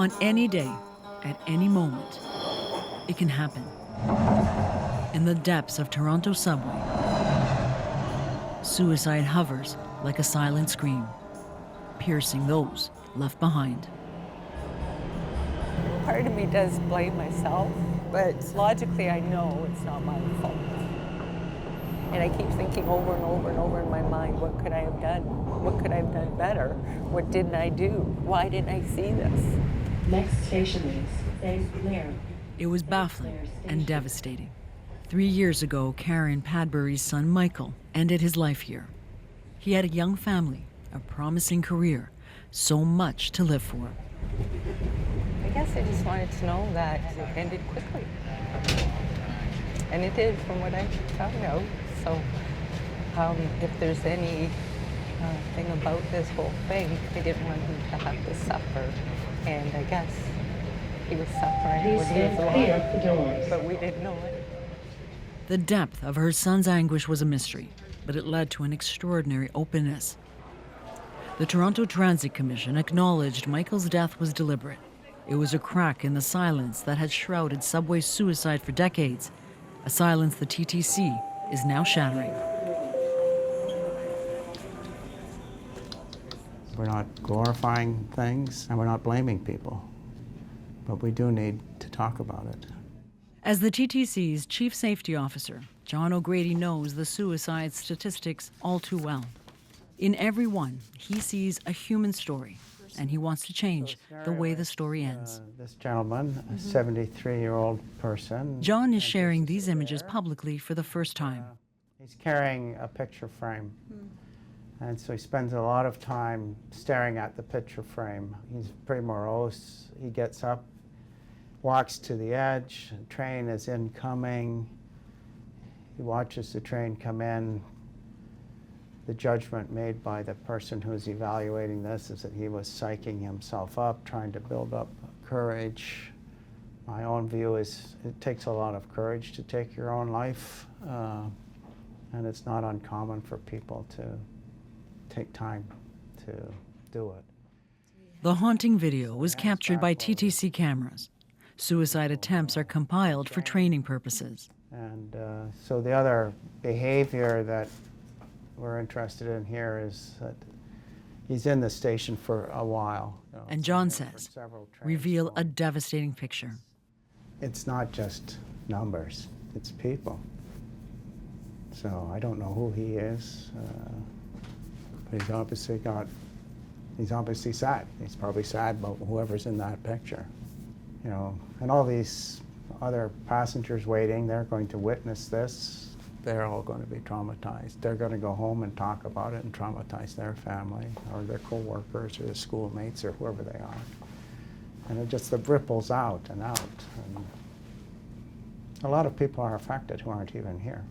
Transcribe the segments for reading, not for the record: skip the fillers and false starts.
On any day, at any moment, it can happen. In the depths of Toronto subway, suicide hovers like a silent scream, piercing those left behind. Part of me does blame myself, but logically I know it's not my fault. And I keep thinking over and over and over in my mind, what could I have done? What could I have done better? What didn't I do? Why didn't I see this? Next station is St. Clair. It was baffling and devastating. 3 years ago, Karen Padbury's son Michael ended his life here. He had a young family, a promising career, so much to live for. I guess I just wanted to know that it ended quickly. And it did, from what I found out. So if there's any thing about this whole thing, I didn't want him to have to suffer. And I guess he was suffering when he was alive, but we didn't know it. The depth of her son's anguish was a mystery, but it led to an extraordinary openness. The Toronto Transit Commission acknowledged Michael's death was deliberate. It was a crack in the silence that had shrouded subway suicide for decades, a silence the TTC is now shattering. We're not glorifying things and we're not blaming people, but we do need to talk about it. As the TTC's chief safety officer, John O'Grady knows the suicide statistics all too well. In every one, he sees a human story, and he wants to change the way the story ends. This gentleman, a 73-year-old person. John is sharing these images publicly for the first time. He's carrying a picture frame, and so he spends a lot of time staring at the picture frame. He's pretty morose. He gets up, walks to the edge, the train is incoming. He watches the train come in. The judgment made by the person who's evaluating this is that he was psyching himself up, trying to build up courage. My own view is it takes a lot of courage to take your own life, and it's not uncommon for people to take time to do it. The haunting video was captured by TTC cameras. Suicide attempts are compiled for training purposes. And so the other behavior that we're interested in here is that he's in the station for a while. And John says, reveal a devastating picture. It's not just numbers, it's people. So I don't know who he is, but he's obviously sad. He's probably sad about whoever's in that picture. You know, and all these other passengers waiting, they're going to witness this. They're all going to be traumatized. They're going to go home and talk about it and traumatize their family or their co-workers or their schoolmates or whoever they are. And it just ripples out and out. And a lot of people are affected who aren't even here.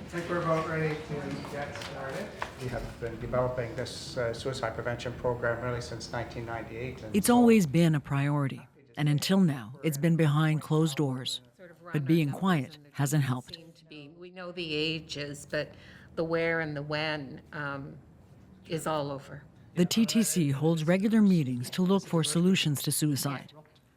I think we're about ready to get started. We have been developing this suicide prevention program really since 1998. It's always been a priority, and until now, it's been behind closed doors. But being quiet hasn't helped. We know the ages, but the where and the when is all over. The TTC holds regular meetings to look for solutions to suicide.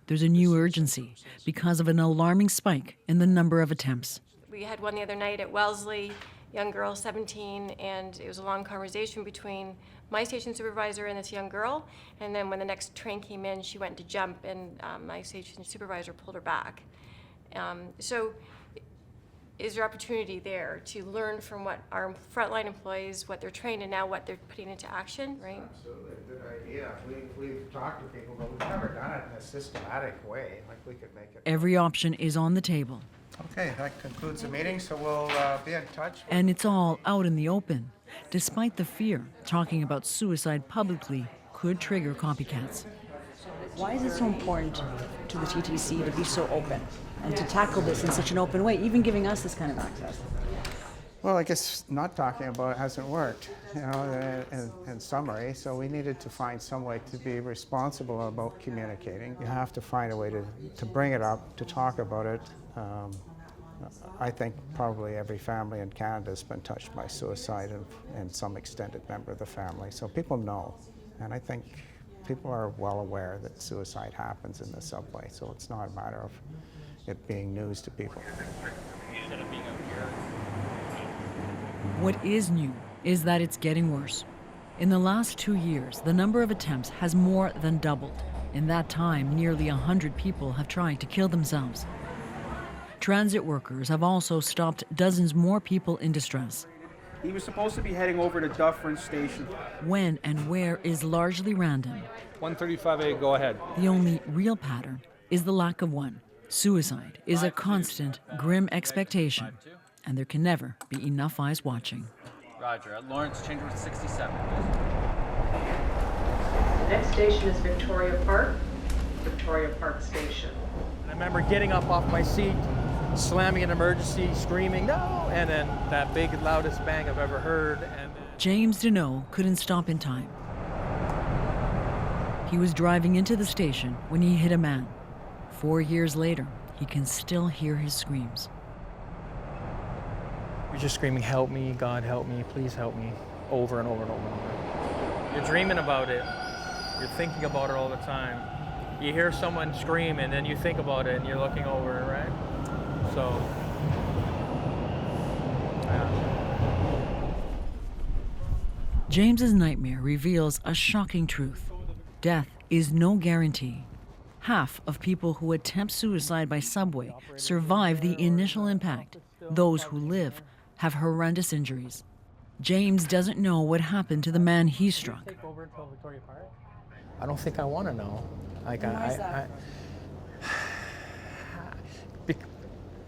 There's a new urgency because of an alarming spike in the number of attempts. We had one the other night at Wellesley, young girl, 17, and it was a long conversation between my station supervisor and this young girl. And then when the next train came in, she went to jump, and my station supervisor pulled her back. So is there opportunity there to learn from what our frontline employees, what they're trained and now what they're putting into action, right? Absolutely, good idea. We've talked to people, but we've never done it in a systematic way. Like we could make it. Every option is on the table. Okay, that concludes the meeting, so we'll be in touch. And it's all out in the open, despite the fear talking about suicide publicly could trigger copycats. Why is it so important to the TTC to be so open and to tackle this in such an open way, even giving us this kind of access? Well, I guess not talking about it hasn't worked, you know, in summary. So we needed to find some way to be responsible about communicating. You have to find a way to bring it up, to talk about it, I think probably every family in Canada has been touched by suicide and some extended member of the family. So people know, and I think people are well aware that suicide happens in the subway. So it's not a matter of it being news to people. What is new is that it's getting worse. In the last 2 years, the number of attempts has more than doubled. In that time, nearly 100 people have tried to kill themselves. Transit workers have also stopped dozens more people in distress. He was supposed to be heading over to Dufferin Station. When and where is largely random. 135A, go ahead. The only real pattern is the lack of one. Suicide is a constant, grim expectation, and there can never be enough eyes watching. Roger. At Lawrence, change route 67. The next station is Victoria Park Station. I remember getting up off my seat, slamming an emergency, screaming, no! And then that big, loudest bang I've ever heard. And James Deneau couldn't stop in time. He was driving into the station when he hit a man. 4 years later, he can still hear his screams. you're just screaming, help me, God help me, please help me, over and over and over and over. You're dreaming about it. You're thinking about it all the time. You hear someone scream and then you think about it and you're looking over it, right? So, yeah. James's nightmare reveals a shocking truth. Death is no guarantee. Half of people who attempt suicide by subway survive the initial impact. Those who live have horrendous injuries. James doesn't know what happened to the man he struck. I don't think I want to know. Like, Why is that?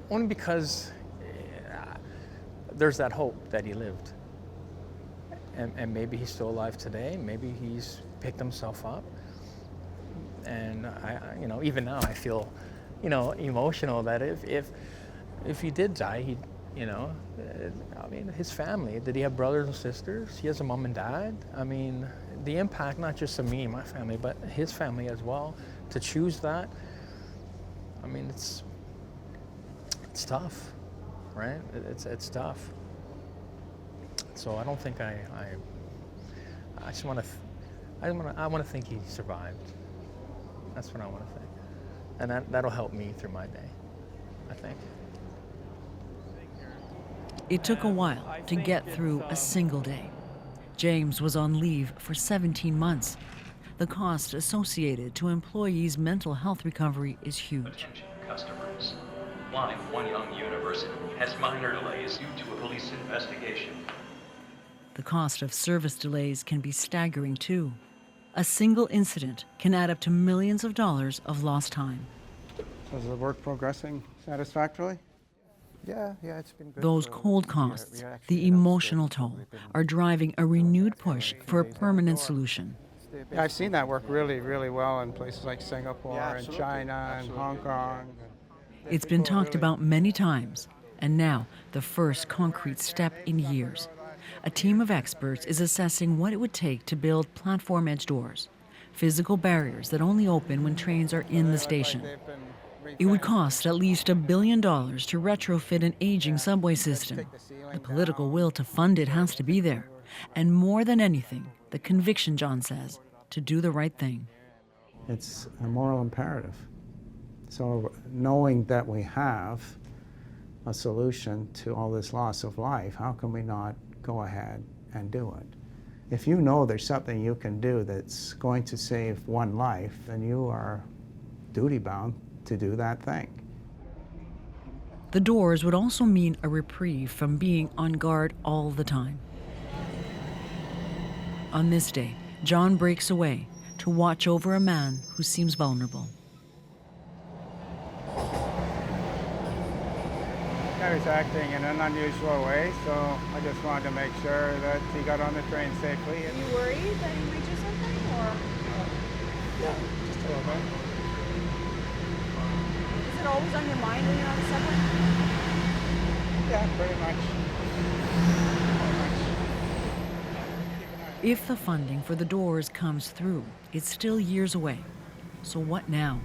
Only because there's that hope that he lived. And maybe he's still alive today. Maybe he's picked himself up. And I even now I feel, emotional that if he did die, he'd, his family, did he have brothers and sisters? He has a mom and dad. I mean, the impact, not just of me and my family, but his family as well, to choose that, I mean, it's tough, right? It's tough. So I don't think I just want to, I want to think he survived. That's what I want to think. And that'll help me through my day, I think. It took a while to get through a single day. James was on leave for 17 months. The cost associated to employees' mental health recovery is huge. Attention customers. One young university has minor delays due to a police investigation. The cost of service delays can be staggering too. A single incident can add up to millions of dollars of lost time. Is the work progressing satisfactorily? Yeah, it's been good. Those cold costs, the emotional toll, are driving a renewed push for a permanent solution. Yeah, I've seen that work really, really well in places like Singapore and China and Hong Kong. It's been talked about many times, and now the first concrete step in years. A team of experts is assessing what it would take to build platform edge doors, physical barriers that only open when trains are in the station. It would cost at least $1 billion to retrofit an aging subway system. The political will to fund it has to be there. And more than anything, the conviction, John says, to do the right thing. It's a moral imperative. So knowing that we have a solution to all this loss of life, how can we not go ahead and do it? If you know there's something you can do that's going to save one life, then you are duty-bound to do that thing. The doors would also mean a reprieve from being on guard all the time. On this day, John breaks away to watch over a man who seems vulnerable. I was acting in an unusual way, so I just wanted to make sure that he got on the train safely. Are you worried that he might do something, or? Yeah, just a little bit. Is it always on your mind when you're on the subway? Yeah, pretty much. If the funding for the doors comes through, it's still years away. So what now?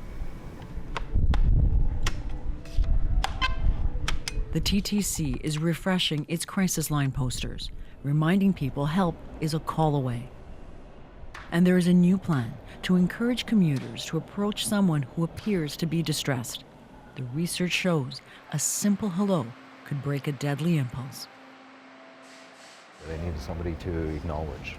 The TTC is refreshing its crisis line posters, reminding people help is a call away. And there is a new plan to encourage commuters to approach someone who appears to be distressed. The research shows a simple hello could break a deadly impulse. I needed somebody to acknowledge.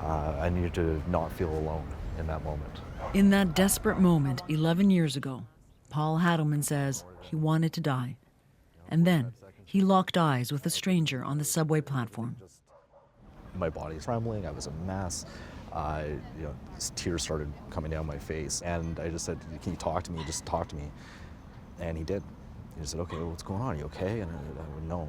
I needed to not feel alone in that moment. In that desperate moment 11 years ago, Paul Hadelman says he wanted to die. And then he locked eyes with a stranger on the subway platform. My body's trembling, I was a mess. Tears started coming down my face, and I just said, "Can you talk to me? Just talk to me." And he did. He said, "Okay, what's going on? Are you okay?" And I went, no.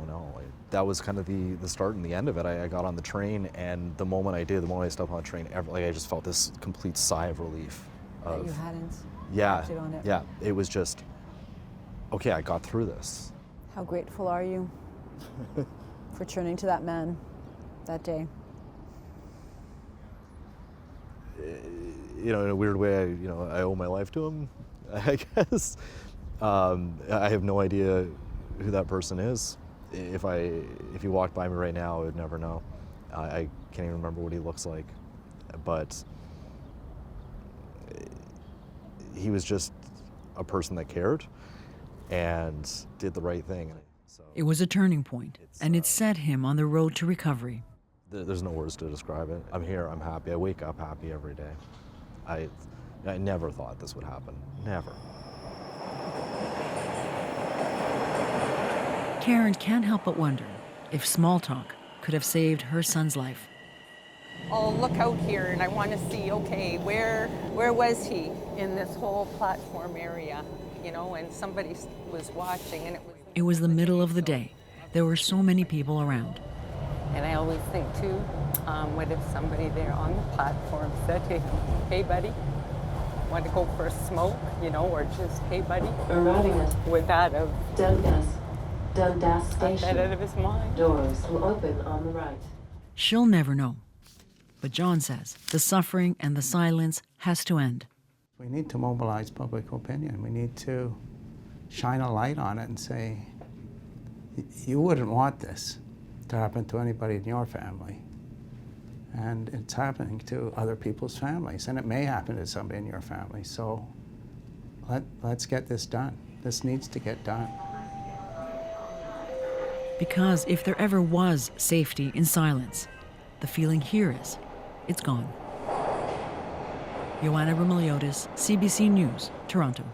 That was kind of the start and the end of it. I got on the train, and the moment I stepped on the train, I just felt this complete sigh of relief. That you hadn't Yeah, acted on it. yeah. It was just, okay, I got through this. How grateful are you for turning to that man that day? In a weird way, I owe my life to him, I guess. I have no idea who that person is. If he walked by me right now, I would never know. I can't even remember what he looks like. But he was just a person that cared and did the right thing. So It was a turning point, and it set him on the road to recovery. there's no words to describe it. I'm here, I'm happy. I wake up happy every day. I never thought this would happen. Never. Karen can't help but wonder if small talk could have saved her son's life. I'll look out here and I want to see, okay, where was he in this whole platform area, and somebody was watching, and It was the middle of the day. There were so many people around. And I always think too, what if somebody there on the platform said to him, "Hey buddy, want to go for a smoke?" Or just, "Hey buddy." Arriving at Would that have Dundas got that Station. out of his mind? Doors will open on the right. She'll never know. But John says the suffering and the silence has to end. We need to mobilize public opinion. We need to shine a light on it and say, you wouldn't want this to happen to anybody in your family. And it's happening to other people's families, and it may happen to somebody in your family. So let's get this done. This needs to get done. Because if there ever was safety in silence, the feeling here is, it's gone. Joanna Remiliotis, CBC News, Toronto.